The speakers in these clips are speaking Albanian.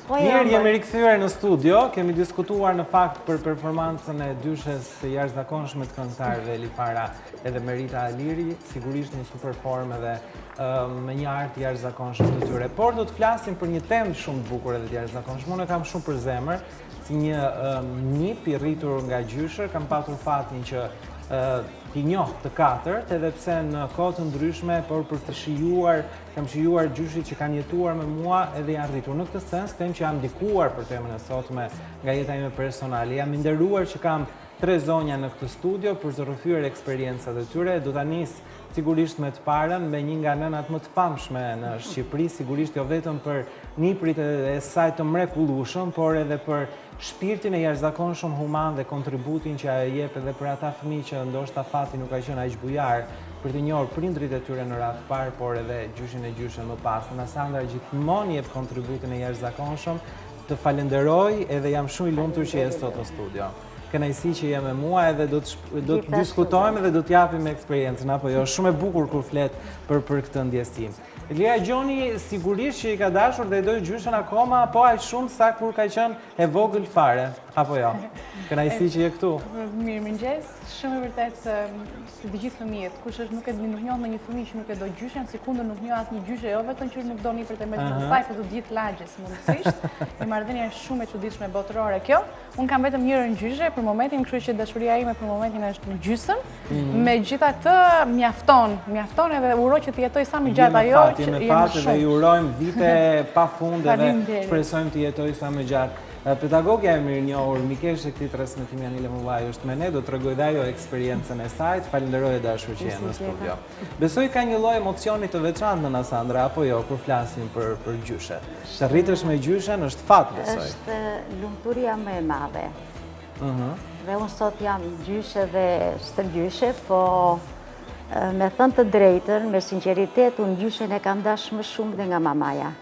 Mirë, jemi rikthyer në studio, kemi diskutuar në fakt për performancën e dyshes të jashtëzakonshme të këngëtarëve Elifara edhe Merita Aliri, sigurisht në super formë edhe me një art jashtëzakonshëm të tyre. Por do të flasim për një temë shumë të bukur edhe të jashtëzakonshme. Unë kam shumë për zemër, si një nip i rritur nga gjysher, kam patur fatin që t'i njoh të katërt, edhe pse në kohë të ndryshme, por për të shijuar, kam shijuar gjyshit që kanë jetuar me mua edhe janë rritur. Në këtë sens, them që jam ndikuar për temën e sotme nga jeta ime personale. Jam i nderuar që kam 3 zonja në këtë studio për të rrëfyer eksperiencat e tyre. Do ta nis sigurisht me të parën, me një nga nënat më të famshme në Shqipëri, sigurisht jo vetëm për niprit e saj të mrekullueshëm, por edhe për shpirtin e jashtëzakonshëm human dhe kontributin që ajo jep edhe për ata fëmijë që ndoshta fati nuk ka qenë aq bujar për të njohur prindrit e tyre në radhë parë, por edhe gjyshin e gjyshen më pas. Sandra gjithmonë jep kontributin e jashtëzakonshëm. Të falenderoj edhe jam shumë i lumtur që je sot në studio. Kënaqësi që je me mua edhe do të diskutojmë dhe do të japim eksperiencën, apo jo? Shumë e bukur kur flet për këtë ndjesim. Elia Gjoni sigurisht që i ka dashur dhe i doj gjyshen akoma, po aq shumë sa kur ka qenë e vogël fare, apo jo? Kënaqësi që je këtu. Mirëmëngjes, shumë e vërtet si të gjithë fëmijët, kush është nuk njoh në një fëmijë që nuk e do gjyshen, sikundër nuk njoh asnjë gjyshe, jo vetëm që nuk do nipërt e mesme të saj, por të gjithë lagjes mundësisht. Një marrëdhënie shumë e çuditshme botërore kjo. Un kam vetëm njërin gjyshe për momentin, kështu që dashuria ime për momentin është në gjysmë. Megjithatë mjafton edhe uroj që të jetoj sa më gjatë ajo. Me fat dhe ju urojmë vite pafund dhe shpresojmë të jetoj sa më gjatë. Pedagogja e mirë njohur, mikesh e këtij transmetimi Anile Mullaj është me ne, do të tregoj dhe ajo eksperiencën e saj. Falenderoj e dashur që jeni në studio. Besoj ka një lloj emocioni të veçantë nëna Sandra, apo jo, kur flasim për gjyshe. Të rritesh me gjyshen është fat, besoj. Është lumturia më e madhe. Dhe unë sot jam gjyshe dhe stërgjyshe, po me thënë të drejtën, me sinqeritet, unë gjyshen e kam dash më shumë dhe nga mamaja.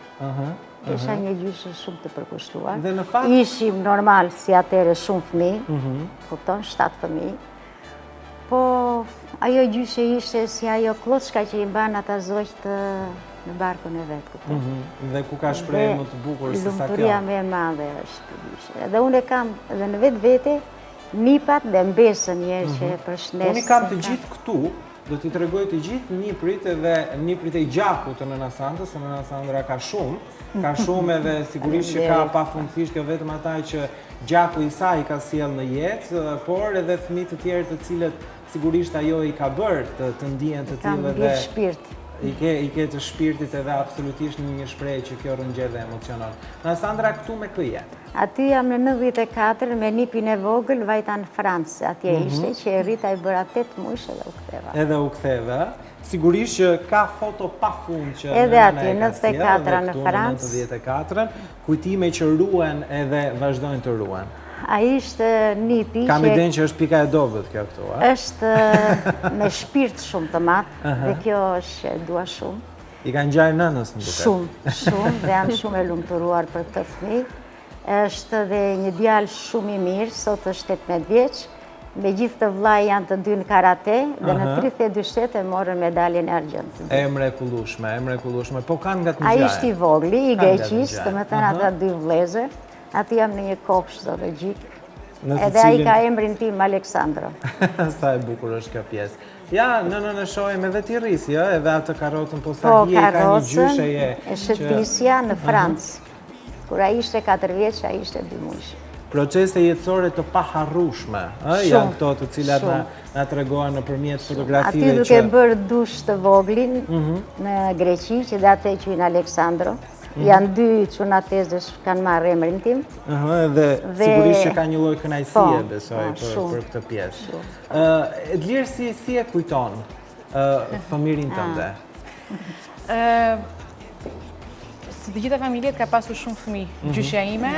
Isha një gjyshe shumë të përkushtuar. Ishim normal si atëre shumë fëmijë, kupton, 7 fëmijë. Po ajo gjyshe ishte si ajo kloçka që i mban ata zogjt në barkun e vet, kupton. Dhe ku ka shprehje më të bukur se sa kjo. Lumturia më e madhe është gjyshe. Dhe unë e kam edhe në vetvete nipat dhe mbesën njerë që përshëndes. Unë i kam të gjithë këtu. Do t'i tregoj të gjithë niprit edhe niprit e gjakut të nëna Sandrës, se nëna Sandra ka shumë edhe sigurisht që ka pafundësisht jo vetëm ata që gjaku i saj ka sjell në jetë, por edhe fëmijë të tjerë të cilët sigurisht ajo i ka bërë të ndihen të tillë dhe shpirt. I ke të shpirtit edhe absolutisht një shprehje që kjo rrëngjedh dhe emocionon. Nëna Sandra këtu me kë je? Aty jam në 94 me nipin e vogël vajta në Francë, atje ishte që e rrita i bëra 8 muaj edhe u ktheva. Edhe u ktheve, sigurisht që ka foto pafund që edhe aty 94 në Francë. 94, kujtime që ruhen edhe vazhdojnë të ruhen. Ai ishte nipi Kam idenë që është pika e dobët kjo këtu, a? Është me shpirt shumë të madh dhe kjo është që dua shumë. I ka ngjarë nënës në duket. Shumë dhe jam shumë e lumturuar për këtë fëmijë. Është dhe një djalë shumë i mirë, sot është 18 vjeç. Me gjithë të vllai janë të dy në karate dhe në 32 shtete morën medaljen e argjendit. E mrekullueshme. Po kanë nga të ngjarje. Ai ishte i vogli, i Greqisë, domethënë ata 2 vëllezër. Aty jam në një kopsh zoologjik. Edhe ai ka emrin tim Aleksandro. Sa e bukur është kjo pjesë. Ja, në shohim edhe ti rrisi, edhe atë karrocën, po sa hije ka një gjyshe je. E shëtisja në Francë. Kur ai ishte 4 vjeç, ai ishte 2 muaj. Procese jetësore të paharrueshme, janë këto të cilat na tregojnë nëpërmjet fotografive. Aty duke bërë dush të voglin në Greqi, që dhe atë e quajnë Aleksandro. Janë 2 çunatezësh kanë marrë emrin tim. Dhe sigurisht që ka një lloj kënaqësie, besoj, për këtë pjesë. Edlir, si e kujton fëmirin tënde? Si të gjitha familjet ka pasur shumë fëmijë, gjyshja ime,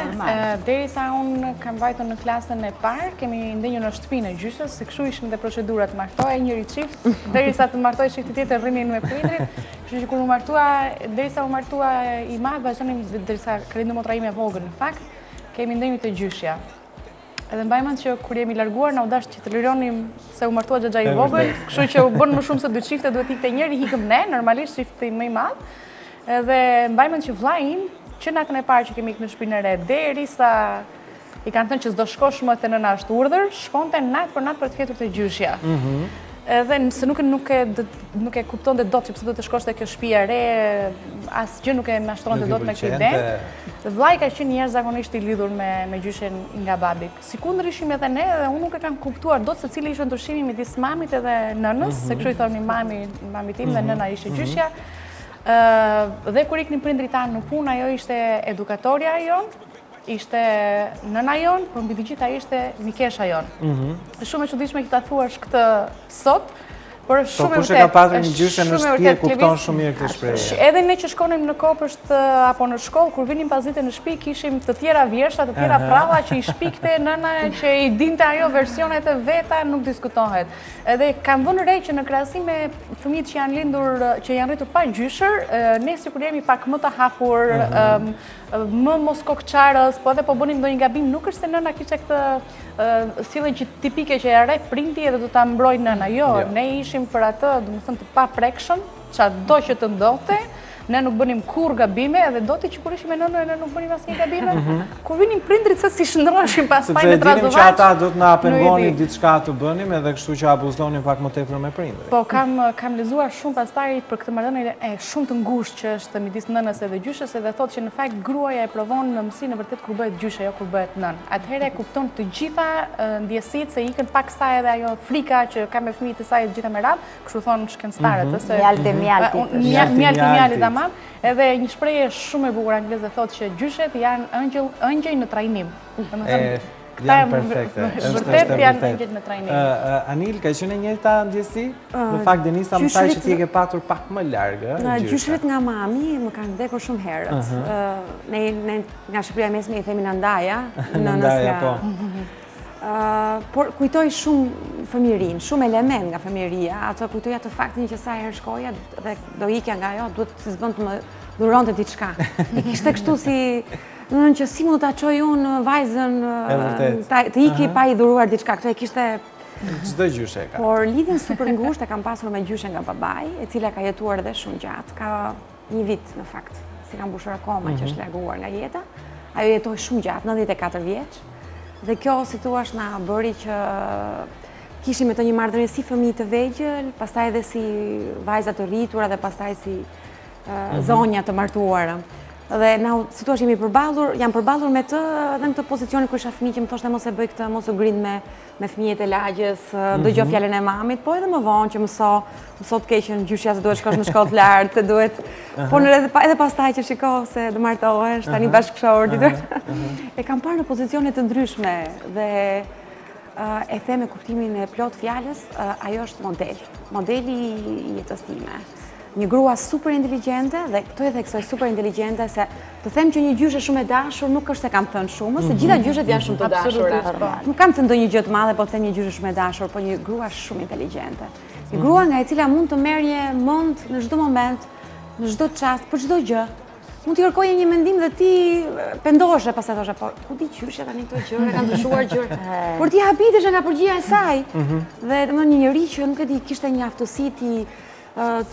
derisa unë kam vajtur në klasën e parë, kemi ndenjur në shtëpinë e gjyshës, se kështu ishin dhe procedurat, martohej njëri çift, derisa të martohej çifti tjetër rrinin me prindrit, kështu që kur u martua, derisa u martua i madh, vazhdonim derisa ka lindur motra ime e vogël në fakt, kemi ndenjur te gjyshja. Edhe mbaj mend që kur jemi larguar na u dash që të lironim se u martua xhaxha i vogël, kështu që u bën më shumë se 2 çifte, duhet ikte njëri, ikëm ne, normalisht çifti më i madh. Edhe mbaj mend që vllai im që natën e parë që kemi ikë në shtëpinë e re, derisa i kanë thënë që s'do shkosh më te nëna është urdhër, shkonte natë për të fjetur te gjyshja. Edhe se nuk e kuptonte dot që pse do të shkosh te kjo shtëpi e re, asgjë nuk e mashtronte dot me këtë ide. Vllai ka qenë jashtëzakonisht i lidhur me gjyshen nga babi. Sikundër ishim edhe ne, dhe unë nuk e kam kuptuar dot se cili ishte ndryshimi midis mamit edhe nënës, se kështu i thonin mami tim dhe nëna ishte gjyshja. Dhe kur iknin prindrit tanë në punë, ajo ishte edukatorja jon, ishte nëna jon, por mbi të gjitha ishte mikesha jon. Shumë e çuditshme që ta thuash këtë sot, por shumë e vërtetë. Po kush e ka pasur një gjyshe në shtëpi e kupton shumë mirë këtë shprehje. Edhe ne që shkonim në kopësht apo në shkollë, kur vinim pasdite në shtëpi, kishim të tjera vjeshta, të tjera pralla që i shpikte nëna, që i dinte ajo versionet e veta, nuk diskutohet. Edhe kam vënë re që në krahasim me fëmijët që janë rritur pa gjyshër, ne sikur jemi pak më të hapur, më mos kokçarës, po edhe po bënim ndonjë gabim, nuk është se nëna kishte këtë sillen që tipike që e rreh prindi edhe do ta mbrojë nëna. Jo, ne ishim për atë, domethënë të paprekshëm, çado që të ndodhte. Ne nuk bënim kur gabime, edhe doti që kur ishim me nënën, ne nuk bënim asnjë gabime. Kur vinin prindrit se si shndroheshin pastaj me trazovaç. Sepse dinim që ata do të na pengonin diçka të bënim, edhe kështu që abuzonin pak më tepër me prindrit. Po kam lexuar shumë pastaj për këtë marrëdhënie e shumë të ngushtë që është midis nënës edhe gjyshës, edhe thotë që në fakt gruaja e provon në mësi në vërtet kur bëhet gjyshe, jo kur bëhet nën. Atëherë e kupton të gjitha ndjesitë se ikën pak sa edhe ajo frika që ka me fëmijët e saj të gjitha me radhë, kështu thon shkencëtarët, Mjalti. Edhe një shprehje shumë e bukur angleze thotë që gjyshet janë ëngjëj në trajnim. Janë perfekte. Vërtet janë ëngjëj në trajnim. Anil, ka qenë e njëjta ndjesi? Në fakt Denisa më tha që ti e ke patur pak më larg, gjyshet nga mami më kanë vdekur shumë herët. Ne nga Shqipëria e Mesme i themi Nandaja, nënës nga. Por kujtoj shumë fëmijërinë, shumë element nga fëmijëria, ato kujtoj atë faktin që sa herë shkoja dhe do ikja nga ajo, duhet si s'bën të më dhuronte diçka. I kishte kështu si, domethënë që si mund ta çoj unë vajzën të iki pa i dhuruar diçka, këto e kishte çdo gjyshe ka. Por lidhjen super ngushtë e kam pasur me gjyshen nga babai, e cila ka jetuar edhe shumë gjatë, ka një vit në fakt, si ka mbushur akoma që është larguar nga jeta. Ajo jetoi shumë gjatë, 94 vjeç. Dhe kjo, si thua, na bëri që kishim me të një marrëdhënie si fëmijë të vegjël, pastaj edhe si vajza të rritura dhe pastaj si zonja të martuara. Dhe si thua, jam përballur me të edhe në këtë pozicionin kur isha fëmijë që më thoshte mos e bëj këtë, mos u grind me fëmijët e lagjes, dëgjoj fjalën e mamit, po edhe më vonë që mëso të keqën gjyshja se duhet shkosh në shkollë të lartë, se duhet, por edhe pastaj që shiko se do martohesh, tani bashkëshor, e kam parë në pozicione të ndryshme dhe e them me kuptimin e plot fjalës, ajo është modeli i jetës time. Një grua super inteligjente, dhe këto e theksoj super inteligjente, se të them që një gjyshe shumë e dashur nuk është se kam thënë shumë, se gjitha gjyshet janë shumë të dashura. Nuk kam të ndonjë gjë të madhe, po të them një gjyshe shumë e dashur, po një grua shumë inteligjente. Një grua nga e cila mund të merrje mend në çdo moment, në çdo çast, për çdo gjë. Mund t'i kërkoje një mendim dhe ti pendoheshe, pastaj thoshe, po ku di gjyshja tani këto gjëra kanë ndryshuar gjëra. Por ti habiteshe nga përgjigja e saj. Dhe domethënë një njerëz që nuk e di, kishte një aftësi ti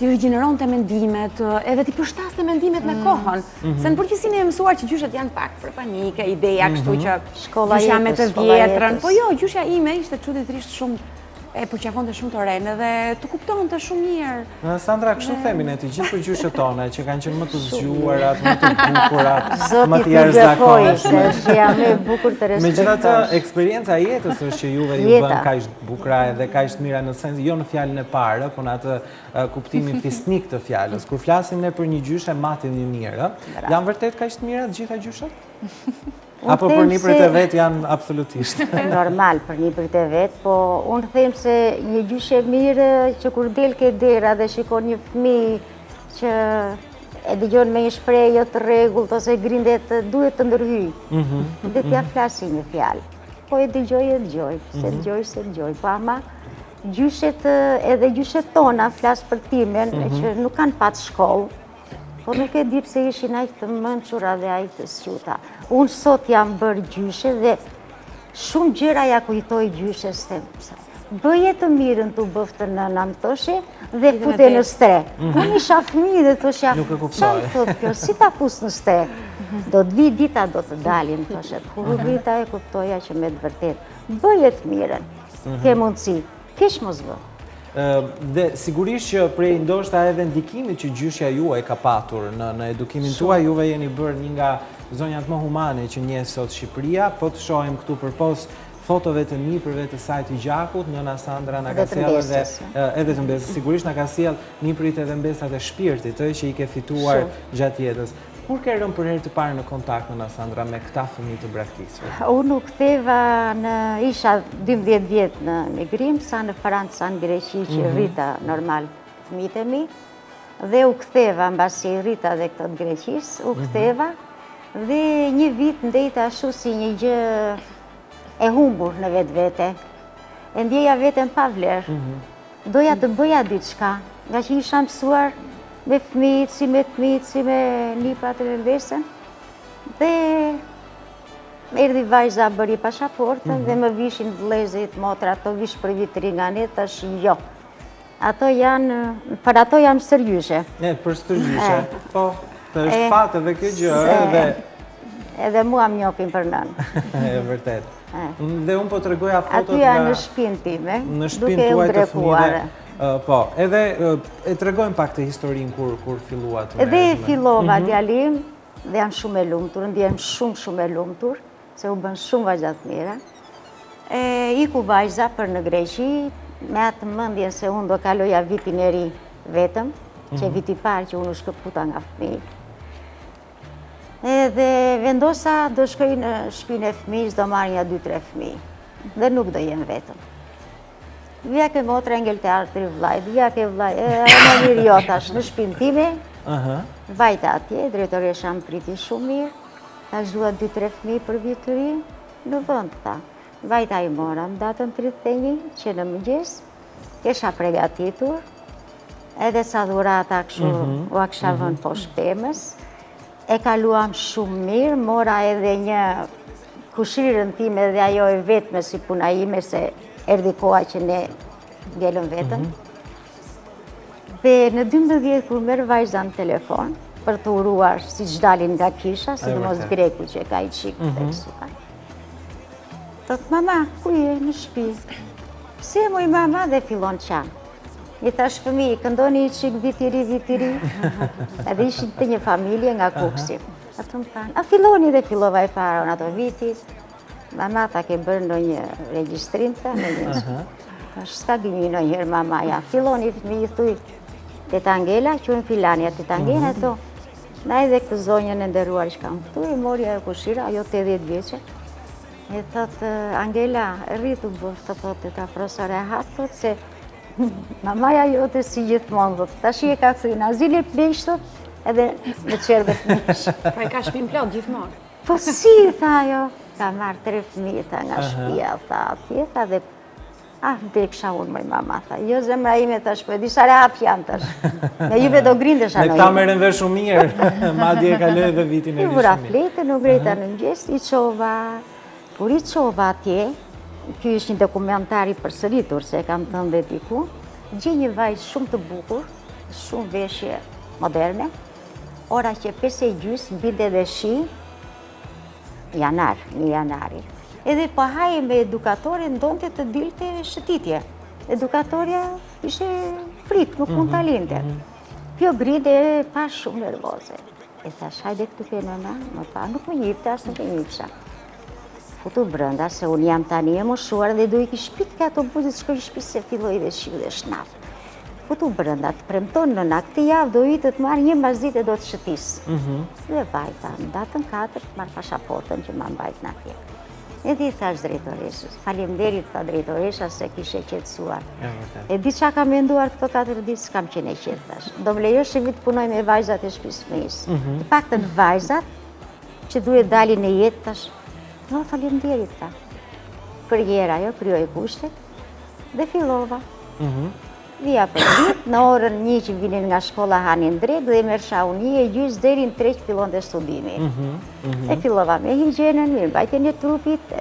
rigjeneronte mendimet, edhe ti përshtaste mendimet me kohën. Se në përgjithësi ne mësuar që gjyshet janë pak për panike, ideja kështu që gjyshja me të vjetrën. Po jo, gjyshja ime ishte çuditërisht shumë e përqafonte shumë të renë dhe të kuptonte shumë mirë. Sandra, kështu themi ne të gjithë gjyshet tona që kanë qenë më të zgjuarat, më të bukurat, më të jashtëzakonshme. Zoti jam e bukur të respektosh. Megjithatë, eksperienca e jetës është që juve ju bën kaq bukura dhe kaq të mira në sens jo në fjalën e parë, por në atë kuptimin fisnik të fjalës. Kur flasim ne për një gjyshe matin një mirë, janë vërtet kaq të mira të gjitha gjyshet? Apo për nipërit e vetë janë absolutisht? Normal për nipërit e vetë, po unë them se një gjyshe mirë që kur del ke dera dhe shikon një fëmijë që e dëgjon me një shprehje të rregullt ose grindet duhet të ndërhyj. Dhe t'ia flasi një fjalë. Po e dëgjoj, se dëgjoj, po ama gjyshet edhe gjyshet tona flas për timen që nuk kanë pat shkollë. Po nuk e di pse ishin aq të mençura dhe aq të sjuta. Unë sot jam bërë gjyshe dhe shumë gjëra ja kujtoj gjyshes tem. Bëje të mirën t'u bëftë nëna më thoshe dhe fute në stre. Unë isha fëmijë dhe thosha, çfarë thotë kjo, si ta fus në stre? Do të vi dita, do të dalim, thoshet. Kur u vita e kuptoja që me të vërtet, bëje të mirën, ke mundësi, kish mos bë. Dhe sigurisht që prej ndoshta edhe ndikimit që gjyshja juaj ka patur në edukimin tuaj, juve jeni bërë një nga zonjat më humane që njeh sot Shqipëria, po të shohim këtu përpos fotove të nipërve të saj të gjakut, nëna Sandra na ka sjellë edhe të mbesës, sigurisht na ka sjellë niprit edhe mbesat e shpirtit, që i ke fituar gjatë jetës. Kur ke rënë për herë të parë në kontakt nëna Sandra me këta fëmijë të braktisur? Unë u ktheva isha 12 vjet në emigrim, sa në Francë, sa në Greqi, që rrita normal fëmijët e mi, dhe u ktheva mbasi rrita dhe këto të Greqisë, u ktheva dhe një vit ndejta ashtu si një gjë e humbur në vetvete. E ndjeja veten pa vlerë. Doja të bëja diçka, nga që isha mësuar me fëmijët, si me niprat e me mbesën. Dhe erdhi vajza, bëri pasaportën dhe më vishin vëllezërit, motra, ato vish për vitri nga ne, tash jo. Ato janë, për ato janë stërgjyshe. Për stërgjyshe, po, të është fatë edhe kjo gjë, edhe mua më njohin për nënë. E vërtet. Dhe unë po të regoja fotot nga... Aty janë në shpinë time, duke u ndrekuare. Po, edhe e të regojmë pak të historinë kur fillua të merreshme. Edhe fillova djalim, dhe jam shumë e lumtur, ndjem shumë e lumtur, se u bën shumë vajza të mira. Iku vajza për në Greqi, me atë mendjen se unë do kaloja vitin e ri vetëm, që viti parë që unë u shkëputa nga fëmijët. Edhe vendosa do shkoj në shtëpinë e fëmijës, do marrë 2-3 fëmijë, dhe nuk do jem vetëm. Vija ke motra ngel të artëri vlajt, vija ke vlajt, në mirë jo tash, në shtëpinë time, vajta atje, drejtoresha më priti shumë mirë, ta zhua 2-3 fëmijë për vit të ri, në vend tha. Vajta i mora më datën 31, që në mëngjes, kesha pregatitur, edhe sa dhurata kështu, u a kësha vënë poshtë pemës, e kaluam shumë mirë, mora edhe një kushirën time dhe ajo e vetme si puna ime, se erdi koha që ne ngellëm vetëm. Dhe në 12 kur merë vajza në telefon, për të uruar si që dalin nga kisha, si të mos greku që ka i qikë të kësuka. Thot, mama, ku je në shpi? Pse moj mama dhe fillon qanë? I thash fëmijë, këndoni i qikë vitiri, edhe ishin të një familje nga Kuksi. Ato më thanë, a filloni dhe fillova i para në ato vitit. Mama ta ke bërë në një registrim, në një thash, s'ka gëmi në njërë mamaja. Filloni fëmijë, thuj, teta Angela, që në filania teta Angela, to, na edhe këtë zonjën e nderuar që kam këtu, i mori ajo kushira, ajo 80 vjeqe. E thot, Angela, rritu bëftë, thot, teta profesore hatë, thot, se mamaja jote si gjithmonë, dhëtë, ta shi e ka thëjnë, azile pleshtot, edhe në qërë dhe fëmijësh. Pra i ka shpin plot gjithmonë? Po si, tha jo, ka marrë 3 fëmijë, tha nga shpia, tha atje, tha dhe, vdeksha unë mëj mama, tha, jo zemra ime, tha shpo, e disa reap janë, tha me juve do grindesh ano ime. Me këta meren dhe shumë mirë, ma dje ka lëjë dhe vitin e vishë mirë. I vura flete, nuk grejta në mëgjes, i qova, kur i qova atje, kjo është një dokumentari përsëritur, se kam thënë dhe diku, gjej një vajzë shumë të bukur, shumë veshje moderne, ora që 5:30 binde dhe shi, janar, një janari. Edhe po haje me edukatorin, ndonte të dilte shëtitje. Edukatorja ishe frikë, nuk mund të alinte. Kjo grinde pa shumë nervoze. E thash, hajde këtu ke nëna, më pa, nuk më njifte, as nuk e njifsha. Futu brënda, se unë jam tani e moshuar dhe do i kish pit ka ato buzit shkoj shpi se filloj dhe shiu dhe shnaf. Futu brënda, të premton në këtë javë do i të të marrë një mazit e do të shëtis. Dhe vajta, në datën 4 të marrë pasaportën që ma mbajt në atje. Edhe i thash drejtoreshës, falemderit tha drejtoresha se kishe qetësuar. E di qa kam menduar këto 4 ditë s'kam qene qetë, thash. Do më lejosh e vitë punoj me vajzat e shpisë fëmijës. Të paktën vajzat që duhet dalin në jetë, thash. No, falemderit, tha. Kërjera jo, kryoj kushtet dhe fillova. Vija për ditë, në orën 1 që vinin nga shkolla hanin drejt dhe mërësha unë 1:30 deri në 3 që fillon dhe studimi. E fillova me higjenën, mirë, bajtjen e trupit,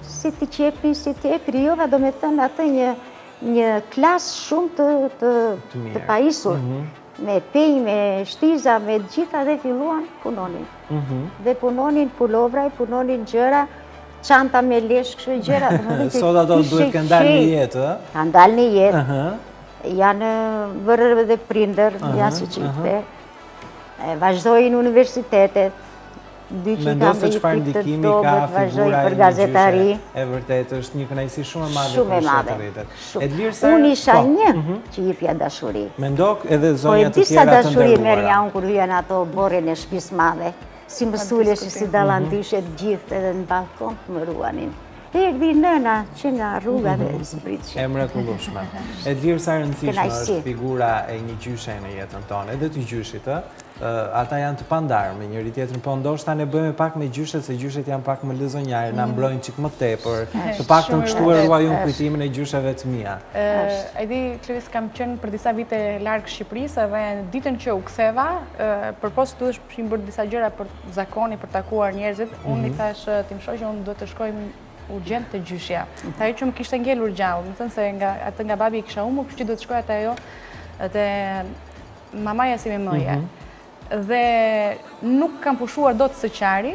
si të qepi, si të kryova, do me thënë atë një klasë shumë të pajisur. me pinj, me shtiza, me gjitha dhe filluan punonin. Dhe punonin pulovraj, punonin gjëra, çanta me lesh, kështu gjëra. Sot ato duhet kanë dalë në jetë, ë? Kanë dalë në jetë. Janë vërë dhe prindër, janë si qikte. Vazhdojnë universitetet. Mendo se çfarë ndikimi ka figura e një gjyshe? E vërtet është një kënaqësi shumë e madhe për shoqëritet. Unë isha një që jepja dashuri. Mendo edhe zonja të tjera të nderuara. Po e disa dashuri merrja unë kur hyja në ato borën e shtëpisë madhe. Si mësulesh si dallandyshet gjithë edhe në balkon më ruanin. Erdhi nëna që nga rruga dhe zbritshë. E mrekullueshme. E dirë sa rëndësishme është figura e një gjyshe në jetën tonë, edhe të gjyshit, ata janë të pandarë njëri tjetrin, po ndoshta ne bëjmë pak me gjyshet, se gjyshet janë pak më lëzonjarë, na mbrojnë çik më tepër, të paktën kështu e ruajun kujtimin e gjysheve të mia. E di, Klevis, kam qenë për disa vite larg Shqipërisë dhe ditën që u ktheva, përpos duhesh të bërë disa gjëra për zakoni, për takuar njerëzit, unë i thash tim shoqë unë duhet të shkojmë urgjent të gjyshja. Ajo që më kishte ngelur gjallë, më thënë se atë nga babi i kisha humur, që duhet të shkoj atë ajo dhe mamaja si me mëje. Dhe nuk kam pushuar do të së qari,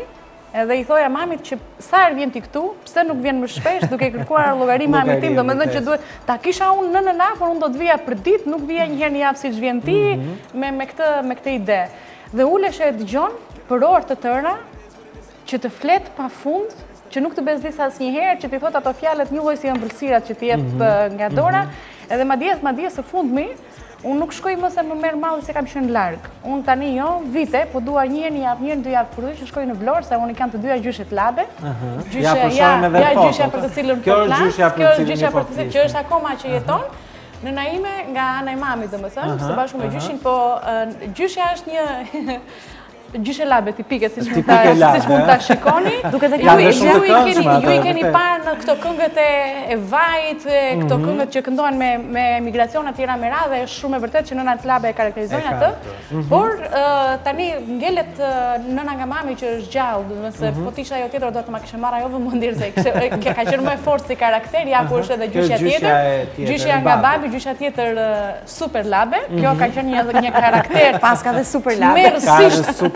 edhe i thoja mamit që sa herë vjen ti këtu, pse nuk vjen më shpesh, duke kërkuar llogari mamit tim, domethënë që duhet ta kisha unë nënën afër, unë do të vija për ditë, nuk vija një herë në javë siç vjen ti, me këtë ide. Dhe ulesh e dëgjon për orë të tëra që të flet pafund, që nuk të bezdis asnjëherë, që t'i thot ato fjalët një lloj si ëmbëlsirat që t'i jep nga dora, edhe madje së fundmi, unë nuk shkoj më se më merr malli se kam qenë larg. Unë tani vite, po dua një herë në javë, një herë në 2 javë për që shkoj në Vlorë, se unë i kam të dyja gjyshet labe. Gjyshja për të cilën po flas, kjo është gjyshja për të cilën që është akoma që jeton. Nëna ime nga ana e mamit, domethënë, së bashku me gjyshin, po gjyshja është një gjyshe labe tipike, siç mund ta shikoni. Ju i keni parë në këto këngët e vajit, këto këngët që këndohen me emigracione të tjera me radhë, është shumë e vërtetë që nënat labe e karakterizojnë atë. Por tani ngelet nëna nga mami që është gjallë, se po t'isha ajo tjetër do të ma kishe marrë ajo vëmendje se ka qenë më e fortë si karakter, ja ku është edhe gjyshja tjetër. Gjyshja nga babi, gjyshja tjetër super labe. Kjo ka qenë një karakter. Paska dhe super labe.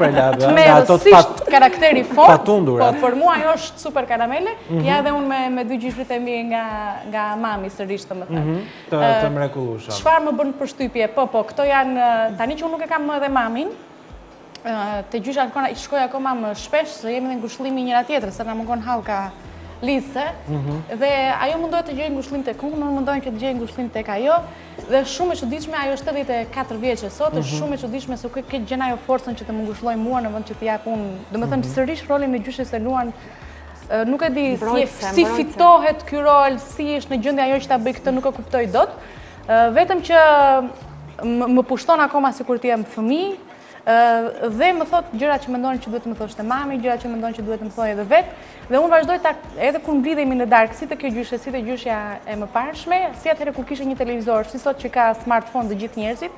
Të merësisht karakteri fort, po për mua ajo është super karamele, ja dhe unë me 2 gjyshrit e mi nga mami sërish të më thënë. Të mrekullueshëm. Çfarë më bën përshtypje? Po, këto janë, tani që unë nuk e kam edhe mamin, te gjysha shkoj akoma më shpesh, se jemi dhe ngushëllimi njëra tjetër, se na mungon hallka lidhse, dhe ajo mundohet të gjejë ngushëllim tek unë, unë mundohem që të gjej ngushëllim tek ajo, dhe shumë e çuditshme, ajo është 84 vjeçë sot, është shumë e çuditshme se ke gjen ajo forcën që të më ngushëlloj mua në vend që të jap unë, domethënë sërish rolin e gjyshës e luan. Nuk e di si fitohet ky rol, si është në gjendje ajo që ta bëj këtë, nuk e kuptoj dot. Vetëm që më pushton akoma sikur të jem fëmijë, dhe më thot gjëra që mendonin që duhet të më thoshte mami, gjëra që mendonin që duhet të më thojë edhe vetë, dhe unë vazhdoj edhe kur mblidhemi në darkë, si të kjo gjyshe, si të gjyshja e mëparshme, si atëherë kur kishe një televizor, si sot që ka smartphone të gjithë njerëzit,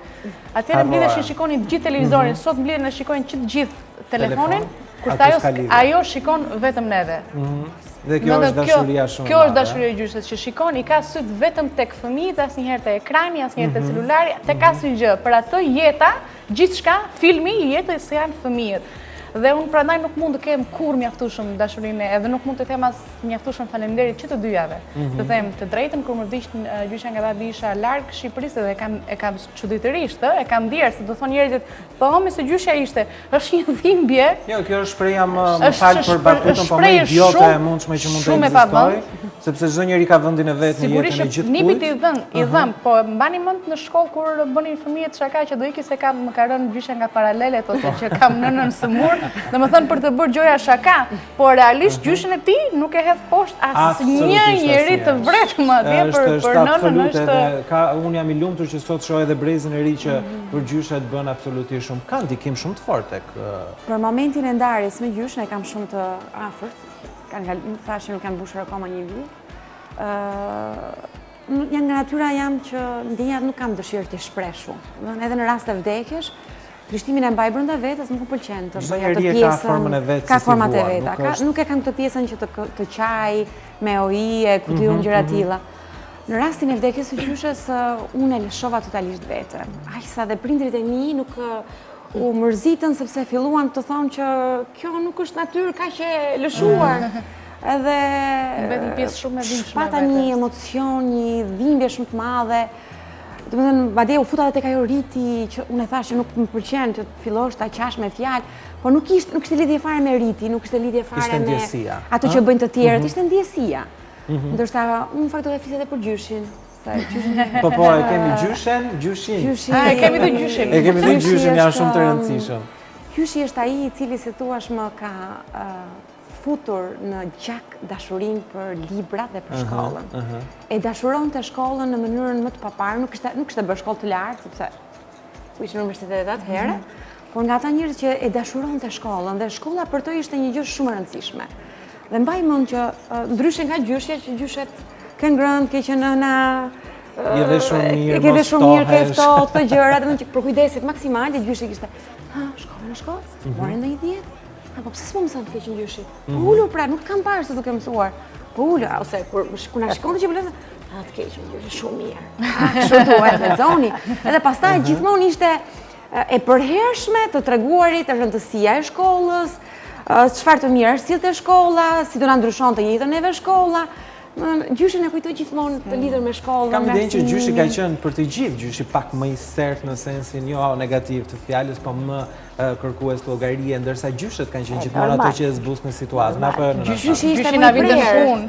atëherë mblidheshin shikonin të gjithë televizorin, sot mblidhen e shikojnë që të gjithë telefonin, kurse ajo shikon vetëm neve. Dhe kjo është dashuria shumë. Kjo është dashuria e gjyshës që shikon, i ka syt vetëm tek fëmijët, asnjëherë te ekrani, asnjëherë te celulari, tek asnjë gjë. Për atë jeta, gjithçka, filmi i jetës janë fëmijët. Dhe unë prandaj nuk mund të kem kurrë mjaftueshëm dashurinë, edhe nuk mund të them as mjaftueshëm faleminderit që të dyjave. Të them të drejtën, kur më vdiq gjyshja nga babi isha larg Shqipërisë dhe e kam çuditërisht, e kam ndier se do thonë njerëzit, po homi se gjyshja ishte, është një dhimbje. Jo, kjo është shpreha më fal për batutën, po më idiote e mundshme që mund të ekzistojë, sepse çdo njeri ka vendin e vet në jetën e gjithë. Nipit i dhëm, po mbani mend në shkollë kur bënin fëmijët shaka që do iki se më ka rënë gjyshja nga paralelet ose që kam nënën së mur. Dhe më thënë për të bërë gjoja shaka, por realisht gjyshën e ti nuk e hedh poshtë asnjë njeri të vretë më atje për nënën është... Unë jam i lumtur që sot shoh edhe brezin e ri që për gjyshet bën absolutisht shumë. Ka ndikim shumë të fortë tek... Për momentin e ndarjes me gjyshën e kam shumë të afërt, thashë nuk kanë mbushur akoma një vit. Nga natyra jam që ndjenjat nuk kam dëshirë të shpreh shumë. Edhe në rast të vdekjesh, trishtimin e mbaj brenda vetes nuk më pëlqen të bëj atë pjesën. Ka format e veta. Nuk e kam këtë pjesën që të qaj me ojie, ku të gjëra tilla. Në rastin e vdekjes së gjyshes, unë e lëshova totalisht vetën. Aq sa dhe prindrit e mi nuk u mërzitën sepse filluan të thonë që kjo nuk është natyrë kaq e lëshuar. Edhe Vetëm pjesë shumë e dhimbshme. Pata një emocion, një dhimbje shumë të madhe. Domethënë, madje u futa edhe tek ajo riti që unë e thash që nuk më pëlqen të fillosh ta qash me fjalë, por nuk ishte lidhje fare me riti, nuk ishte lidhje fare me ato që bëjnë të tjerët, ishte ndjesia. Ndërsa unë fakt do të flisja edhe për gjyshin. Po, e kemi gjyshen, gjyshin. E kemi dhe gjyshin. E kemi dhe gjyshin, janë shumë të rëndësishëm. Gjyshi është ai i cili se thuash më ka futur në gjak dashurin për librat dhe për shkollën. E dashuron të shkollën në mënyrën më të paparë, nuk ishte bërë shkollë të lartë, sepse ku ishte në universitetet atëherë, por nga ata njerëz që e dashuron të shkollën, dhe shkolla për to ishte një gjë shumë e rëndësishme. Dhe mbaj mend që ndryshe nga gjyshja, që gjyshet ke ngrënë, ke që nëna, je dhe shumë mirë, ke dhe shumë mirë, ke ftohtë, këto gjëra, domethënë që për kujdesit maksimal, dhe gjyshi kishte, shkolla në shkollë, morën ndonjë dietë. Po pse s'po mëson të keqin gjyshi? Po ulu pra, nuk kam parë se duke mësuar. Po ulu, ose kur na shkonte që bëlem, të keqin gjyshi shumë mirë. Kështu duhet lexoni. Edhe pastaj gjithmonë ishte e përhershme të treguarit të rëndësia e shkollës, çfarë të mirë sillte shkolla, si do na ndryshonte jetën neve shkolla. Gjyshin e kujtoj gjithmonë të lidhur me shkollën. Kam idenë që gjyshi ka qenë për të gjithë, gjyshi pak më i sertë në sensin jo negativ të fjalës, po më kërkues llogarie, ndërsa gjyshet kanë qenë gjithmonë ato që e zbusnin situatën, apo në gjyshi ishte na vinte në punë.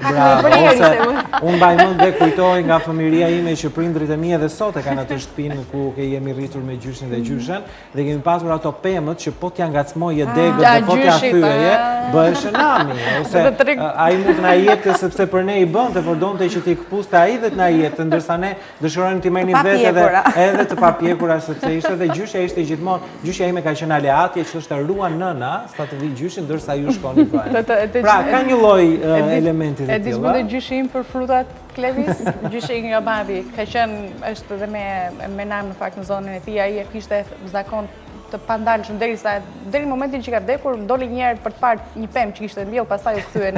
Unë mbaj mend dhe kujtoj nga fëmiria ime që prindrit e mi edhe sot e kanë atë shtëpinë ku jemi rritur me gjyshin dhe gjyshen, dhe kemi pasur ato pemët që po t'ja ngacmoje degët dhe po t'ja thyeje, bëhesh nami, ose ai mund na jepte sepse për ne i bënte, por donte që t'i kpuste ai dhe t'na jepte, ndërsa ne dëshirojmë t'i merrnim vetë edhe të papjekura, sepse ishte dhe gjyshja ishte gjithmonë, gjyshja ime ka qenë aleatje që është ruan nëna, sta të vi gjyshin, ndërsa ju shkoni bëjnë. Pra, ka një lloj elementi të tillë. E dismë dhe gjyshi im për frutat, Klevis, gjyshi nga babi, ka qenë, është edhe me namë në fakt në zonën e tij, ai e kishte zakon të pandalshëm deri në momentin që ka vdekur, doli një herë për të parë një pemë që kishte mbjell, pastaj u kthye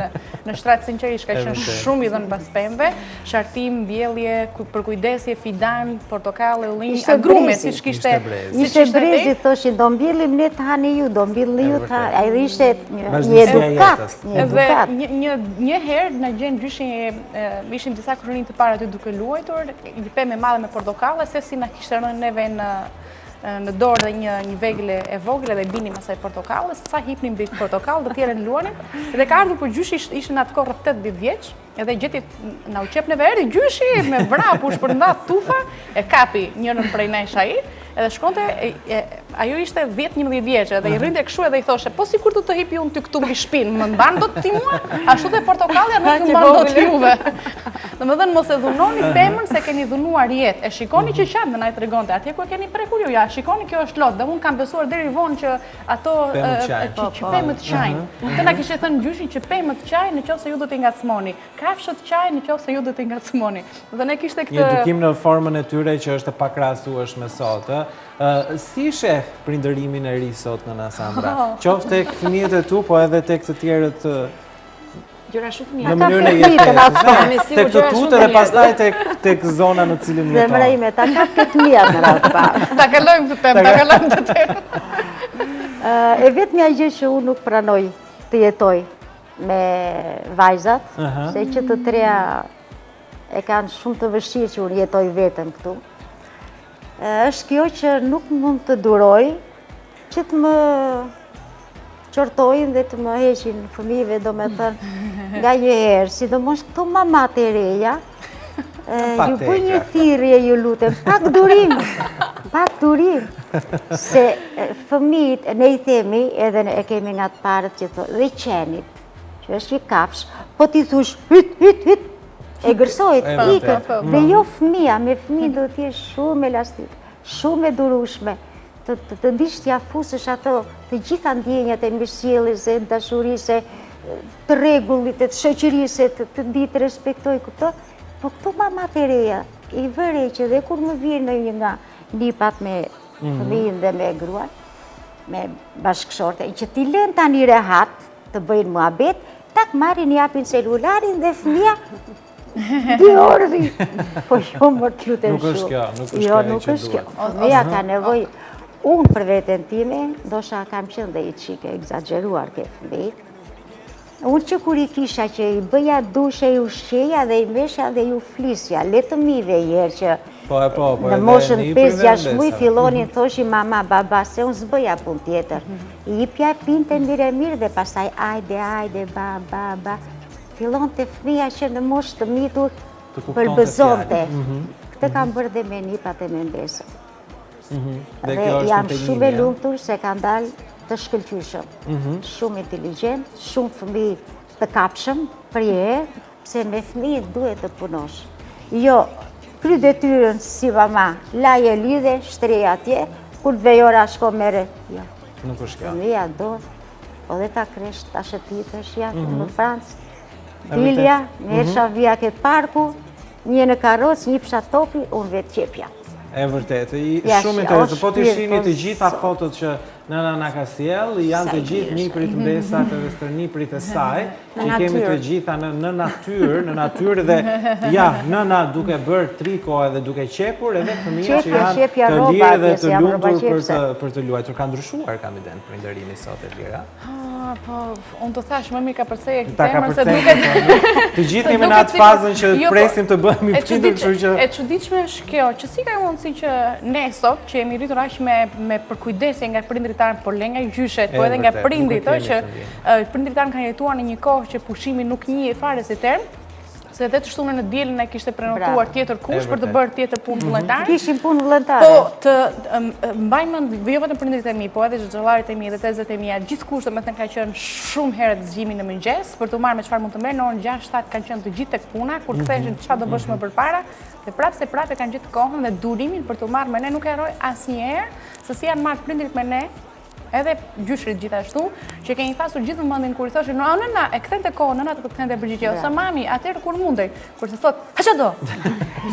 në shtrat sinqerisht, ka qenë shumë i dhënë pas pemëve, shartim, mbjellje, për kujdesje, fidan, portokallë, ullinj, agrume, siç kishte. Ishte brezi, thoshin do mbjellim ne të hani ju, do mbjellim ju të hani. Ai ishte një edukat, një herë na gjen gjyshin, ishin disa kushërinj të parë aty duke luajtur, një pemë e madhe me portokallë, se si na kishte rënë neve në dorë dhe një vegle e vogël dhe binim asaj portokallës, sa hipnim mbi portokallë, të tjerën luanin, dhe ka ardhur për gjyshi ishin atë kohë rreth 80 vjeç, edhe gjeti na u qep neve erdhi gjyshi me vrap u shpërndat tufa, e kapi njërin prej nesh ai, edhe shkonte, ajo ishte 10-11 vjeçë, edhe i rrinte kështu edhe i thoshe, po sikur të hipi unë ty këtu mbi shpinë, më mban dot ti mua? Ashtu te portokallja nuk më mban dot juve. Domethënë mos e dhunoni pemën se keni dhunuar jetë. E shikoni që qatë na i tregonte, atje ku e keni prekur ju, ja, shikoni kjo është lot, dhe unë kam besuar deri vonë që ato që pemët qajnë. Të na kishte thënë gjyshin që pemët qajnë nëse ju do t'i ngacmoni, kafshët qajnë nëse ju do t'i ngacmoni. Dhe ne kishte këtë një edukim në formën e tyre që është e pakrahasueshme sot. Si sheh prindërimin e ri sot në Sandra? Qoftë tek fëmijët e tu, po edhe tek të tjerët gjëra shumë mirë. Në mënyrën e jetesës. Tek të tutë dhe pastaj tek zona në cilën jeton. Zemra ime, ta kap këtë mia në radhë parë. Ta kalojmë të temë, ta kalojmë të temë. E vetmja gjë që unë nuk pranoj të jetoj me vajzat, se që të treja e kanë shumë të vështirë që unë jetoj vetëm këtu. Është kjo që nuk mund të duroj që të më qortojnë dhe të më heqin fëmijëve, do me thënë, nga një herë, sidomos këto mamat e reja, ju bëj një thirrje, ju lutem, pak durim, se fëmijët, ne i themi, edhe e kemi nga të parët që thonë, dhe qenit, që është një kafsh, po ti thush, hyt, e gërsojt, ikët, dhe jo fëmija, me fëmijë do t'je shumë elastik, shumë e durushme, të ndish t'ja fusësh ato të gjitha ndjenjat e mirësjelljes, e dashurisë, të rregullit, të shoqërisë, të di të respektoj këto, po këto mamat e reja, i vëre që dhe kur më vjen në një nga nipat me fëmijën dhe me gruan, me bashkëshorte, që t'i lën tani rehat të bëjnë muhabet, tak marrin japin celularin dhe fëmija 2 orë, po jo më të lutem Nuk është kjo, nuk është Jo, kjo e nuk që është kjo. duhet. Fëmija ka nevoj, unë për veten time, ndoshta kam qenë dhe i qike egzageruar ke fëmijë. Unë që kur i kisha që i bëja dushe, i ushqeja dhe i mesha dhe i u flisja, le të mive jërë që në moshën 5-6 muj fillonin thoshi mama, baba, se unë zbëja pun tjetër. I pja pinte mirë dhe pasaj ajde, ba. Fillon të fëmija që në moshë të mitur përbëzonte. Këtë kam bërë dhe me nipat e mendesën. Dhe jam shumë e lumtur se kanë dalë të shkëlqyshëm. Shumë inteligent, shumë fëmijë të kapshëm për jetë, pse me fëmijë duhet të punosh. Jo, kry detyrën si mama, laje lidhe, shtrej atje, kur të vejora shko mere. Jo. Nuk është kjo. Fëmija do, po dhe ta kresh, ta shëtitësh jatë në Francë. Dilja, me ersha vija ke parku, një në karroc, një psha topi, unë vetë qepja. E vërtetë, shumë interesë. Po të shini të gjitha fotot që nëna na ka sjell, janë të gjithë niprit mbesat edhe stërniprit e saj, që i kemi të gjitha në natyrë dhe ja, nëna duke bërë triko edhe duke qepur, edhe fëmijët që janë të lirë dhe të lumtur për të luajtur. Ka ndryshuar kam iden prindërimi sot e lira? Po, unë të thash, mëmi ka përsej e këtë temër se duket... Të gjithë jemi në atë fazën që presim të bëhemi prindër, kështu që... E çuditshme është kjo, që si ka mundësi që ne sot, që jemi rritur aq me përkujdesje nga prindrit tanë, por le nga gjyshet, po edhe nga prindrit, që prindrit tanë kanë jetuar në një kohë që pushimi nuk njihej fare si term, se edhe të shtunën në dielën e kishte prenotuar tjetër kush për të bërë tjetër punë vullnetare. Kishin punë vullnetare. Po, të mbajnë mend, jo vetëm prindërit e mi, po edhe xhallarit e mi dhe tezet e mia, gjithkusht domethënë ka qenë shumë herët zgjimi në mëngjes për të marrë me çfarë mund të merr, në orën 6-7 kanë qenë të gjithë tek puna, kur ktheheshin çfarë do bësh më përpara, dhe prapë kanë gjetë kohën dhe durimin për të marrë me ne, nuk e harroj asnjëherë se si janë marrë prindrit me ne. Edhe gjyshrit gjithashtu, që keni pasur gjithë mëndin kur i thoshin, nëna, e këthen të kohë, nëna të këthen të përgjitje, ose mami, atërë kur mundej, kur se thot, ha që do?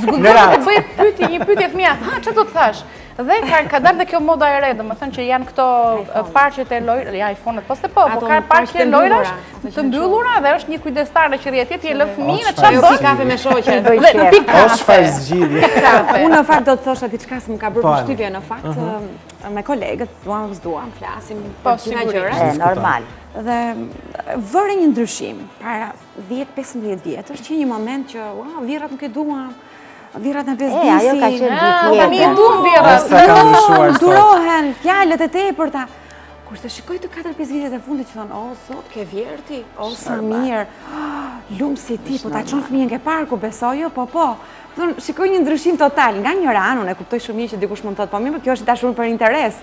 Zgudzohet të bëjë një pyetje fëmija, ha që do të thash? Dhe ka dalë dhe kjo moda e re, dhe më thënë që janë këto parqet e lojra, ja iPhone-et poste po ka parqet e lojrash të mbyllura dhe është një kujdestare që rrjetjet i e lë fëmijën e çfarë bën? Kafe me shoqe. O çfarë zgjidhje. Unë në fakt do të thosha diçka që më ka bërë përshtypje në fakt me kolegët, duam, flasim për gjitha gjëra. Normal. Dhe vëre një ndryshim para 10-15 vjetësh që një moment që virrat nuk e duam. Virrat në bezdisi. Ajo ka qenë gjithë jetë. Mi duam virrat. Durohen, fjalët e tepërta. Kurse shikoj të 4-5 vitet e fundit që thonë, o, sot ke vjerti, o, sa mirë, lumë si ti, po ta qonë fëmijën ke parku, besojë, po. Shikoj një ndryshim total, nga njëra anë, unë e kuptoj shumë mirë që dikush mund të thotë, po mirë, kjo është dashur për interes.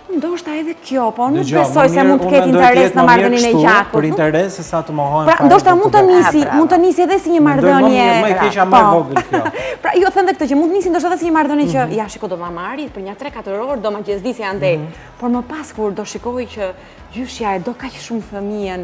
Ndoshta edhe kjo, po nuk besoj se mund të ketë interes në marrëdhënien e gjakur. Për interes se sa të mohohen. Pra, ndoshta mund të nisi edhe si një marrëdhënie. Më e keqja më vogël kjo. Pra, jo them edhe këtë që mund të nisi ndoshta edhe si një marrëdhënie që ja shiko do ma marri për një 3-4 orë do ma gjezdisja andej. Por më pas kur do shikoj që gjyshja e do kaq shumë fëmijën,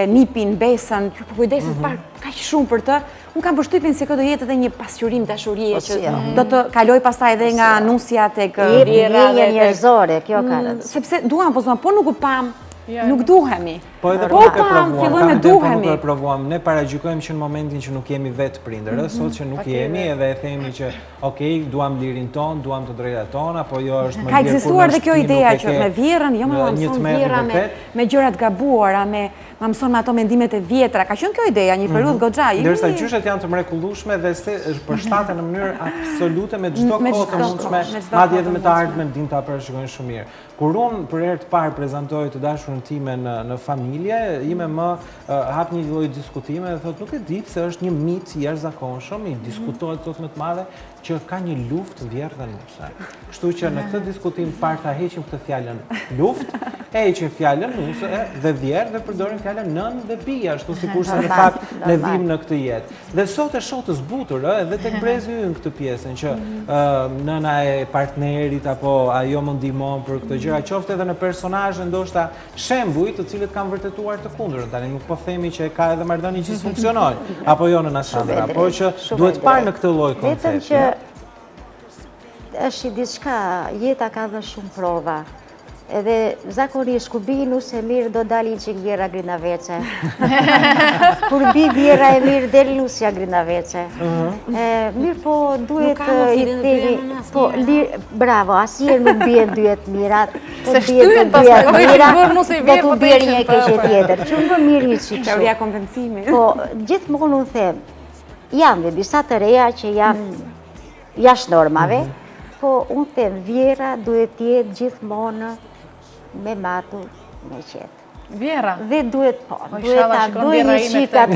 nipin, besën, që kujdeset kaq shumë për të, unë kam përshtypjen se kjo do jetë edhe një pasqyrim dashurie që do të kaloj pastaj edhe nga nusja tek vjera dhe njerëzore, kjo ka rëndësi. Sepse duam, po nuk u pam, nuk duhemi. Po edhe po nuk e provuam. Ne paragjykojmë që në momentin që nuk jemi vetë prindër, sot që nuk jemi edhe e themi që okej, duam lirin ton, duam të drejtat tona, po jo është më ka ekzistuar dhe kjo ideja që me vjerën, jo më mëson vjera me gjërat gabuara, ma mëson me ato mendimet e vjetra. Ka qenë kjo ideja, një periudhë goxha. Ndërsa gjyshet janë të mrekullueshme dhe se përshtaten në mënyrë absolute me çdo kohë të mundshme, madje edhe me të ardhmen din ta parashikojnë shumë mirë. Kur unë për herë të parë prezantoj të dashurën time në familje, ime më hap një lloj diskutime dhe thotë nuk e di pse është një mit i jashtëzakonshëm, i diskutohet sot më të madhe që ka një luftë vjerë dhe nuse. Kështu që në këtë diskutim parë ta heqim këtë fjalën luftë, heqim fjalën nuse dhe vjerë dhe përdorim fjalën nën dhe bija, ashtu sikurse në fakt ne vim në këtë jetë. Dhe sot e shoh të zbutur edhe tek brezi ynë këtë pjesën që nëna e partnerit apo ajo më ndihmon për këtë gjëra, qoftë edhe në personazhe ndoshta shembuj të cilët kanë vërtetuar të kundërtën. Tani nuk po themi që ka edhe marrëdhënie që funksionojnë, apo jo në Sandra, por që duhet parë në këtë lloj koncepti. Vetëm që është diçka, jeta ka dhënë shumë prova. Edhe zakonisht ku bi nuse mirë do dalin që vjera grinavece. Kur bi vjera e mirë del nusja grinavece. Mirë po duhet i temi... Bravo, asjerë nuk bjen dyet mirat. Se shtyhet pas të bërë nuse i vjerë, do të bjerë një keqe tjetër. Që më mirë i që Teoria kompensimi. Po, gjithmonë unë them, janë dhe disa të reja që janë jashtë normave, po unë them, vjera duhet jetë gjithmonë me matur, me qetë. Vjera? Dhe duhet, po, duhet Inshallah, ta shkon duhet vjera një ime shikat...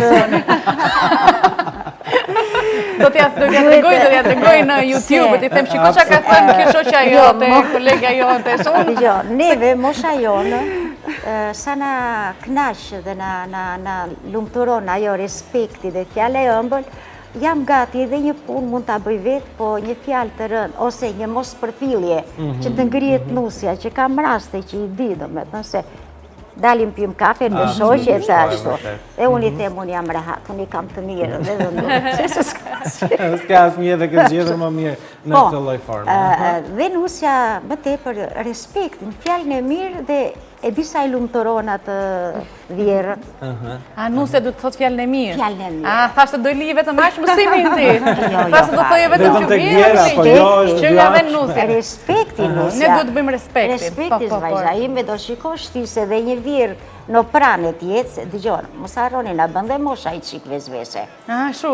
Do t'ja tregoj në YouTube, t'i them shiko që ka thënë kjo shoqja jote, kolega jote. Neve, mosha jonë, sa na knaqë dhe na lumëturon ajo respekti dhe fjale e ëmbël, jam gati edhe një punë mund t'a bëj vetë, po një fjalë të rënë, ose një mos përfilje, që të ngrijet nusja, që kam raste që i di, do me thënë se dalim pjëm kafe në shoqe e të ashtu. E unë i them, unë jam rehat, unë i kam të mirë, dhe dhe ndurë. S'ka asë një dhe këtë gjithër më mirë në këtë lloj forme. Dhe nusja më tepër respektin, fjallën e mirë dhe e disa i lumëtoron atë vjerët. A nusja du të thot fjallën e mirë? Fjallën e mirë. A, thashtë të dojli vetëm ashtë mësimin ti? Thashtë të thoje vetëm që vjera, po jo është që nga dhe nusja. Respekti nusja. Ne du të bëjmë respektin. Respekti zvajza ime do shikosh ti se dhe një vjerë në pranet jetë, dëgjonë, mos harroni na bën dhe mosha i qikve zvese. A, shu,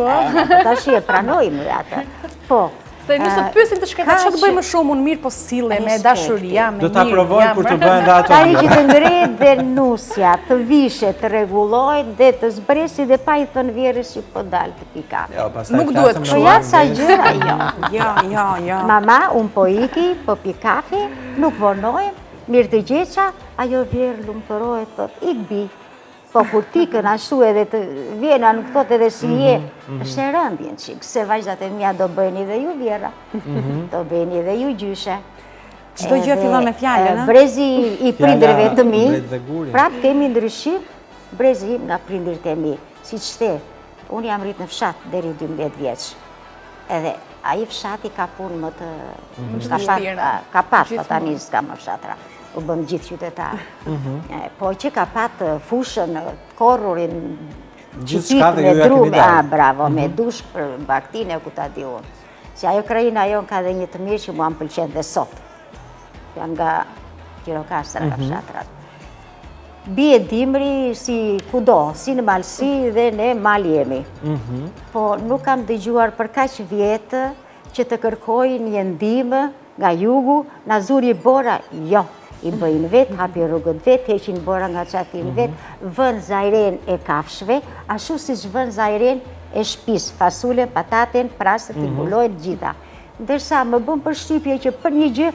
Ta shi e pranojmë atë. Po. Se nësë të pysin të shketa që të bëjmë shumë unë mirë po sile, me dashuria, me mirë. Do t'a provojnë kur të bëjnë dhe ato mirë. Ta i që të ngret dhe nusja, të vishe, të regulojnë dhe të zbresi dhe pa i thënë vjerës që po dalë të pika. Nuk duhet Po janë sa gjëra, Jo. Mama, unë po iki, po pi kafe, nuk vonojmë, mirë të gjeqa, ajo vjerë lumëtërojë, thot, ik bi. Po kur ti kën ashtu edhe të vjena nuk thot edhe si je, është e rëndjen qikë, se vajzat e mja do bëjni dhe ju vjera, do bëjni dhe ju gjyshe. Çdo gjë fillon me fjalën, ëh? Brezi i prindërve të mi, Bret dhe guri. prap kemi ndryshim, brezi im nga prindërit e mi, si që the, unë jam rritë në fshat deri 12 vjeç, edhe ai fshati ka punë më të ka pat, po tani s'ka më fshatra. U bëm gjithë qytetarë. Po që ka patë fushën, korrurin, qytit me drumë, bravo, me dush për baktine, ku ta di unë. Si ajo krajina jonë ka dhe një të mirë që mua më pëlqen dhe sot. Jam nga Gjirokastra, nga fshatrat. Bie dimri si kudo, si në malsi dhe ne mal jemi. Po nuk kam dëgjuar për kaq vjetë që të kërkojnë një ndihmë nga jugu, na zuri bora, jo. I bëjnë vetë, hapi rrugët vetë, heqin bora nga qatin vetë, vën zajren e kafshve, ashtu si që vën zajren e shpis, fasule, pataten, prasët, i bulojnë gjitha. Ndërsa më bëm për shqipje që për një gjë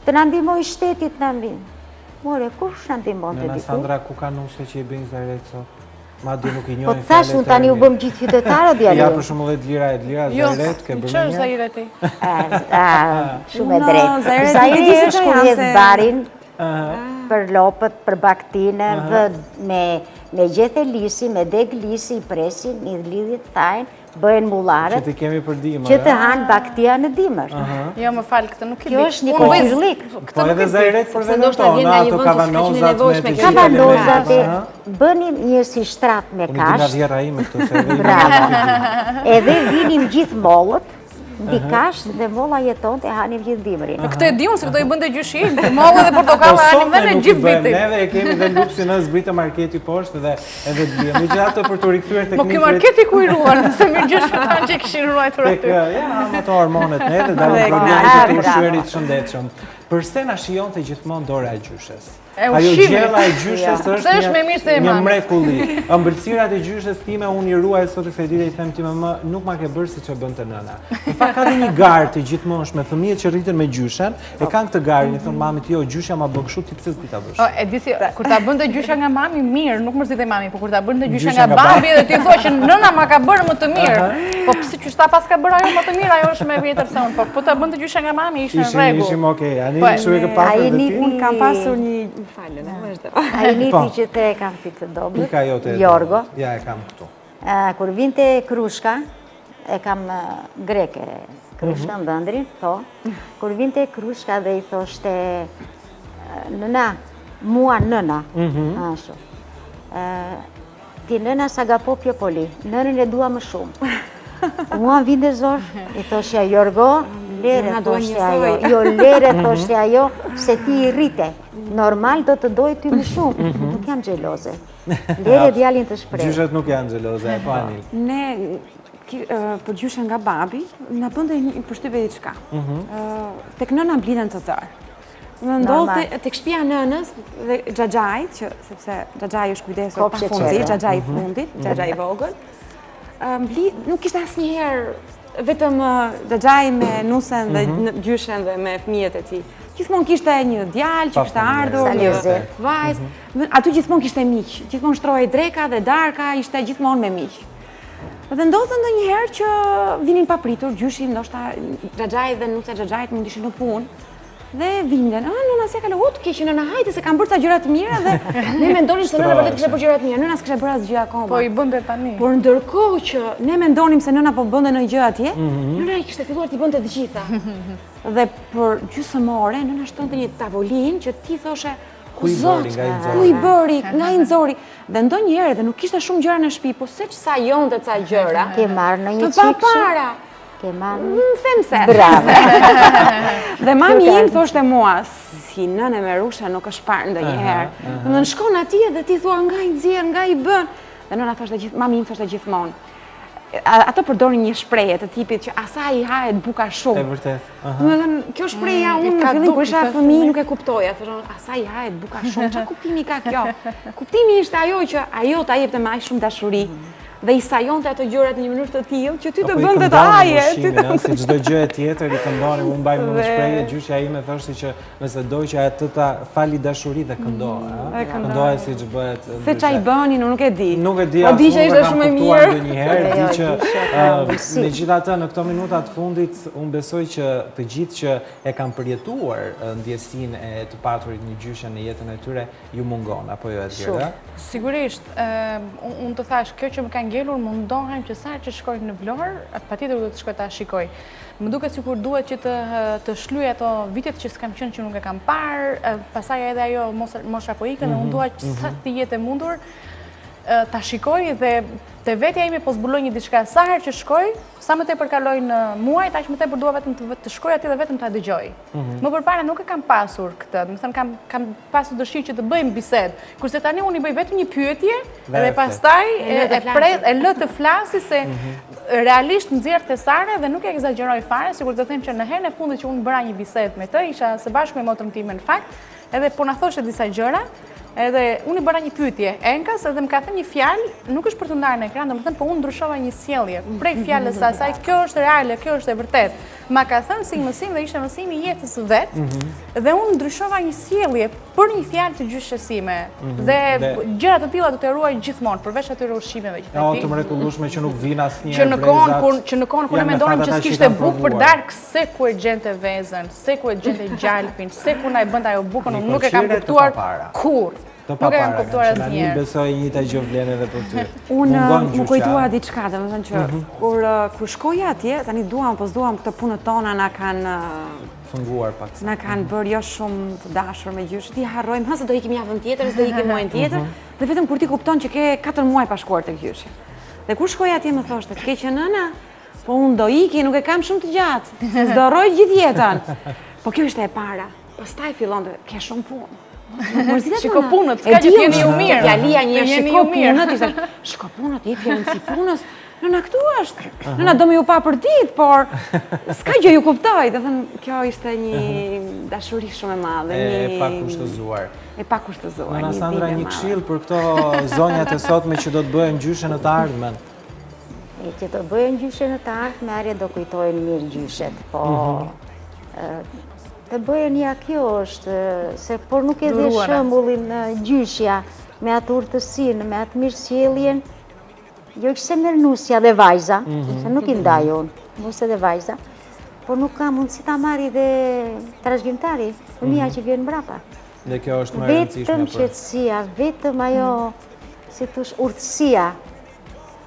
të na ndihmoj shtetit na ndihmë. More, kush na ndihmon të diku? Nëna Sandra, ku ka nuse që i bëjnë zajret sot? Ma di nuk i njojnë Po të thash, unë tani u bëm gjithë qytetarët djali. Ja, për shumë dhe Edlira, zajret, ke bërë Që është një? zajreti? Shumë e drejtë. Zajri është kur hedh barin, për lopët, për baktinë, me gjethe lisi, me deg lisi, i presin, i lidhjet tajnë, bëhen mullarët, Që ti kemi për dimër, që të hanë baktia në dimër. Jo, më falë, këtë nuk i di. Kjo është një koqirlik. Po edhe zajret për vendën tonë, ato kavanozat me të Kavanozat bënim një si shtrat me Unë i nga kasht, vjera ime këto se edhe bravo. Edhe vinim gjithë mollët, mbi kasht dhe molla jeton të hanim gjithë dimërin. Këtë e di unë, se këto i bënde gjyshim, mollë dhe portokalla hanim dhe në gjithë vitin. Neve e kemi dhe luksin në zbritë marketi poshtë dhe edhe dhjem. Me gjithatë për të rikthyer teknikët. Mo ky marketi ku i ruar, nëse mirë gjysh këta që i këshin ruajtur aty. Ja, ato hormonet ne dhe dalën problemet e të ushqyerit shëndetshëm. Përse na shijon të gjithmonë dora e gjyshes? Ajo gjella e gjyshes është një mrekulli. Ëmbëlsirat e gjyshes time unë i ruaj sot kësaj dite i them ti më nuk ma ke bërë siç e bën të nëna. Në fakt ka një garë të gjithmonë me fëmijët që rriten me gjyshen, e kanë këtë garë, i thon mamit jo, gjyshja ma bën kështu ti pse s'di ta bësh. E di si kur ta bënte gjyshja nga mami mirë, nuk mërzitej mami, por kur ta bënte gjyshja nga babi dhe ti thua që nëna ma ka bërë më të mirë. Po pse që ta pas ka bërë ajo më të mirë, ajo është më e vjetër se unë, po ta bënte gjyshja nga mami ishte në rregull. Ishim okay. Ani kështu e ke pasur edhe ti? Unë kam pasur një falë, vazhdo. Ai niti që te e kam pikë të dobët. Pika jote. Jorgo. Ja, e kam këtu. Kur vinte Krushka, e kam greke Krushka në Dëndrin, po. Kur vinte Krushka dhe i thoshte nëna, mua nëna, ashtu. Ti nëna s'agapo pjo poli, nënën e dua më shumë. Mua vinde zorë, i thoshja Jorgo, lere thoshja ajo, jo lere thoshja ajo, se ti i rrite. Normal do të dojë ty më shumë, nuk jam gjeloze. Lere djalin të shpreh. Gjyshet nuk janë gjeloze, po Anil. Ne, për gjyshe nga babi, në bënde një përshtypje diçka. Tek nëna bliden të tërë. Më ndodhë tek shtëpia nënës dhe xhaxhait, sepse xhaxhai është kujdesur pa fundi, xhaxhai i fundit, xhaxhai i vogël. Nuk ishte asnjëherë vetëm xhaxhai me nusen dhe gjyshen dhe me fëmijët e tij. Gjithmonë kishte një djalë që kishte ardhur, një vajzë. Aty gjithmonë kishte miq, gjithmonë shtrohej dreka dhe darka, ishte gjithmonë me miq. Dhe ndodhte ndonjëherë që vinin papritur, gjyshi ndoshta xhaxhai dhe nusa xhaxhait mund ishin në punë. Dhe vinden, nëna se ka lëhut, keqë nëna hajte se kam bërë ca gjëra të mira dhe ne mendonin se nëna vërtet kishte bërë gjëra të mira, nëna s'kishte bërë asgjë akoma. Po i bënte tani. Por ndërkohë që ne mendonim se nëna po bënte ndonjë gjë atje, nëna i kishte filluar t'i bënte të gjitha. Dhe për gjysmore, nëna shtonte një tavolinë që ti thoshe, ku zot, ku i bëri, nga i nxori. Dhe ndonjëherë dhe nuk kishte shumë gjëra në shtëpi, po se çsa jonte ca gjëra. Ke marrë në një çik. Të papara. Ke marrë. Them se. Bravo. Dhe mami im thoshte mua, si nënë me rushe nuk është parë ndonjëherë. Në shkon atje dhe ti thua nga i nxjerr, nga i bën. Dhe nëna thoshte mami im thoshte gjithmonë. Ato përdorin një shprehje të tipit që asaj i hahet buka shumë. E vërtet. Domethënë, kjo shprehja unë në fillim kur isha fëmijë nuk e kuptoja. Thoshon, asaj i hahet buka shumë. Çfarë kuptimi ka kjo? Kuptimi ishte ajo që ajo ta jepte me aq shumë dashuri. Dhe i sajonte ato gjërat në një mënyrë të tillë që ty të bënte të haje. Si çdo gjë tjetër i këndoni, unë mbaj më shprehje, gjyshja ime thoshte që nëse doj që atë ta fali dashuri dhe këndohej, këndohej siç bëhet. Se çai bënin, unë nuk e di. Nuk e di. Po di që ishte shumë e mirë. Ndonjëherë di që megjithatë në këto minuta të fundit unë besoj që të gjithë që e kanë përjetuar ndjesinë e të paturit një gjyshe në jetën e tyre ju mungon apo jo atëherë? Sigurisht, unë të thash, kjo që më ka ngelur, mundohem që sa që shkoj në Vlorë, patjetër do të shkoj ta shikoj. Më duket sikur duhet që të shlyej ato vitet që s'kam qenë që nuk e kam parë, pastaj edhe ajo mosha po ikën dhe unë dua që sa të jetë e mundur ta shikoj dhe te vetja ime po zbuloj një diçka sa herë që shkoj, sa më tepër kalojnë muajt, aq më tepër dua vetëm të shkoj aty dhe vetëm ta dëgjoj. Më përpara nuk e kam pasur këtë, do të thënë kam pasur dëshirë që të bëjmë bisedë, kurse tani unë i bëj vetëm një pyetje dhe pastaj e lë të flasi se realisht nxjerr tesare dhe nuk e egzagjeroj fare, sikur të them që në herën e fundit që unë bëra një bisedë me të, isha së bashku me motrën time në fakt, edhe po na thoshte disa gjëra. Edhe unë i bëra një pyetje, enkas edhe më ka thënë një fjalë, nuk është për të ndarë në ekran, domethënë po unë ndryshova një sjellje. Prej fjalës së asaj, kjo është reale, kjo është e vërtet. Ma ka thënë si mësim dhe ishte mësimi i jetës së vet, dhe unë ndryshova një sjellje për një fjalë të gjyshes sime. Dhe gjëra të tilla do të ruaj gjithmonë, përveç atyre ushqimeve që ti. Të mrekullueshme që nuk vin asnjëherë. Që në kohën kur ne mendonim që s'kishte bukë për darkë, se ku e gjente vezën, se ku e gjente gjalpin, se ku na e bënte ajo bukën, unë nuk e kam kuptuar kurrë. Nuk e kam kuptuar asnjëherë. Besoj njëjta gjë vlen edhe për ty. Unë më kujtua diçka, domethënë që kur shkoja atje, tani duam këto punët tona na kanë funguar pak. Na kanë bërë jo shumë të dashur me gjysh. Ti harrojmë, se do ikim javën tjetër, do ikim muajin tjetër, dhe vetëm kur ti kupton që ke 4 muaj pa shkuar tek gjyshi. Dhe kur shkoja atje më thoshte, "Ke që nëna, po unë do iki, nuk e kam shumë të gjatë. S'do rroj gjithë jetën." Po kjo ishte e para. Pastaj fillonte, "Ke shumë punë." Shiko punët, s'ka që t'jeni ju mirë. Fjalia një shiko punët, ishte, shiko punët, jep rëndësi punës. Nëna këtu është, nëna do me ju pa për ditë, por s'ka gjë ju kuptoj. Dhe thënë, kjo ishte një dashuri shumë e madhe. E pakushtëzuar. E pakushtëzuar. Nëna Sandra, një këshill për këto zonjat e sotme që do të bëhen gjyshe në të ardhmen. Që të bëhen gjyshe në të ardhmen, arje do kujtojnë mirë gjyshet, po të bëhen ja kjo është, se por nuk e dhe shëmbullin gjyshja me atë urtësinë, me atë mirësjelljen, jo që se merë nusja dhe vajza, se nuk i ndaj unë, nusja dhe vajza, por nuk ka mundësi ta marri dhe trashëgimtari, fëmia që vjen mbrapa. Dhe kjo është më e rëndësishme për. Vetëm qetësia, vetëm ajo, si thush, urtësia,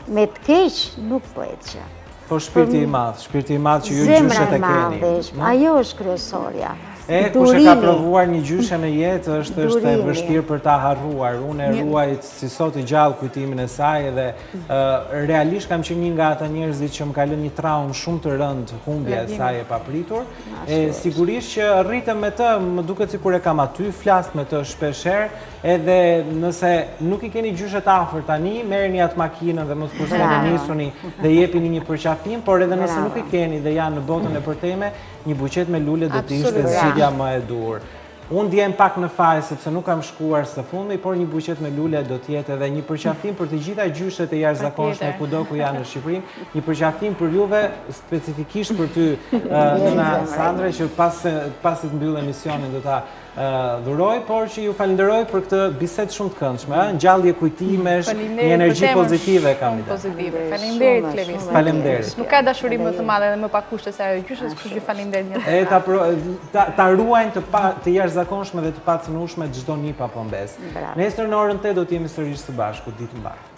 me të keq nuk bëhet që. Po shpirti i madh që ju gjyshet e keni. Ajo është kryesorja. Kush e ka provuar një gjyshe në jetë është e vështirë për ta harruar. Unë e ruaj si sot i gjallë kujtimin e saj dhe realisht kam qenë një nga ata njerëzit që më ka lënë një traumë shumë të rëndë humbja e saj e papritur. Sigurisht që rritem me të, më duket sikur e kam aty, flas me të shpeshherë, edhe nëse nuk i keni gjyshet afër tani, merrni atë makinën dhe mos kurse të nisuni dhe jepini një përqafim, por edhe nëse nuk i keni dhe janë në botën e përteme, një buqet me lule do të ishte zgjidhja më e dur. Unë ndjem pak në faj sepse nuk kam shkuar së fundi, por një buqet me lule do të jetë edhe një përqafim për të gjitha gjyshet e jashtëzakonshme kudo ku janë në Shqipëri, një përqafim për juve specifikisht për ty, nëna Sandre, që pasi të mbyll emisionin do ta dhuroj, por që ju falenderoj për këtë bisedë shumë të këndshme, ngjallje kujtimesh, një energji pozitive kam ide. Faleminderit Klevis. Faleminderit. Nuk ka dashuri më të madhe dhe më pa kushte se ajo e gjyshes, kështu që faleminderit një herë. Ta ruajnë të jashtëzakonshme dhe të pacënueshme çdo nip apo mbes. Nesër në orën 8 do të jemi sërish së bashku, ditë mbarë.